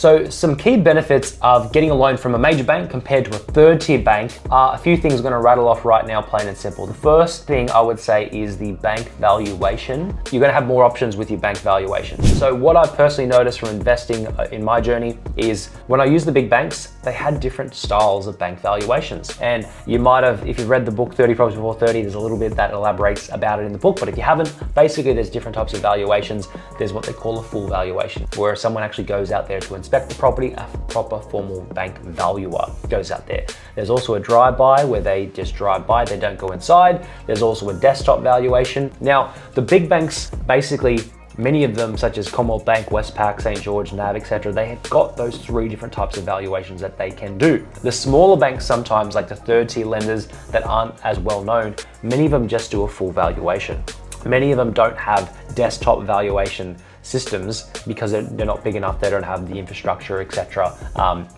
So some key benefits of getting a loan from a major bank compared to a third tier bank are a few things I'm gonna rattle off right now, plain and simple. The first thing I would say is the bank valuation. You're gonna have more options with your bank valuation. So what I've personally noticed from investing in my journey is when I use the big banks, they had different styles of bank valuations. And you might have, if you've read the book 30 Problems Before 30, there's a little bit that elaborates about it in the book. But if you haven't, basically there's different types of valuations. There's what they call a full valuation, where someone actually goes out there to inspect the property, a proper formal bank valuer goes out there. There's also a drive-by where they just drive by, they don't go inside. There's also a desktop valuation. Now, the big banks, basically, many of them, such as Commonwealth Bank, Westpac, St. George, NAB, etc., they have got those 3 different types of valuations that they can do. The smaller banks sometimes, like the third tier lenders that aren't as well known, many of them just do a full valuation. Many of them don't have desktop valuation systems because they're not big enough, they don't have the infrastructure, etc.,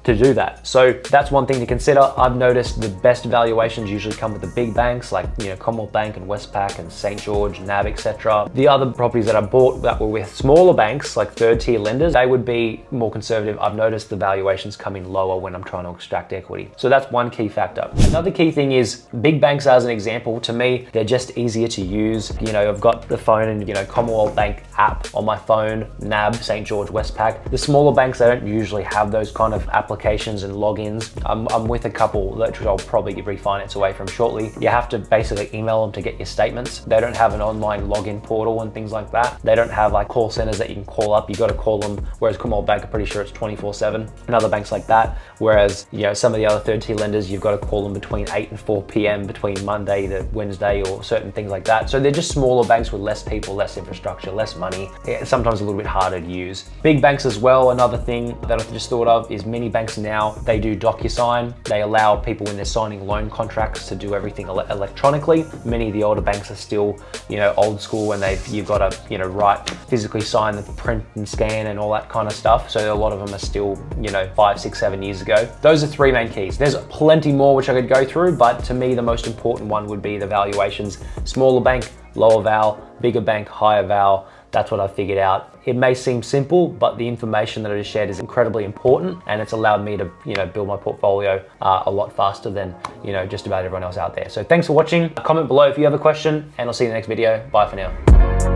to do that. So that's one thing to consider. I've noticed the best valuations usually come with the big banks like, you know, Commonwealth Bank and Westpac and St. George, NAB, etc. The other properties that I bought that were with smaller banks like third tier lenders, they would be more conservative. I've noticed the valuations come in lower when I'm trying to extract equity. So that's one key factor. Another key thing is big banks, as an example, to me, they're just easier to use. You know, I've got the phone and, you know, Commonwealth Bank app on my phone, NAB, St. George, Westpac. The smaller banks, they don't usually have those kind of applications and logins. I'm with a couple that I'll probably refinance away from shortly. You have to basically email them to get your statements. They don't have an online login portal and things like that. They don't have like call centers that you can call up. You got to call them, whereas Commonwealth Bank, I'm pretty sure it's 24/7, and other banks like that. Whereas, you know, some of the other third tier lenders, you've got to call them between 8 and 4 p.m. between Monday to Wednesday or certain things like that. So they're just smaller banks with less people, less infrastructure, less money. Sometimes a little bit harder to use. Big banks as well, another thing that I've just thought of is many banks now, they do DocuSign. They allow people when they're signing loan contracts to do everything electronically. Many of the older banks are still, you know, old school and you've got to, you know, physically sign the print and scan and all that kind of stuff. So a lot of them are still, you know, 5, 6, 7 years ago. Those are 3 main keys. There's plenty more which I could go through, but to me, the most important one would be the valuations. Smaller bank, lower val, bigger bank, higher val. That's what I figured out. It may seem simple, but the information that I just shared is incredibly important, and it's allowed me to, you know, build my portfolio a lot faster than, you know, just about everyone else out there. So thanks for watching. Comment below if you have a question, and I'll see you in the next video. Bye for now.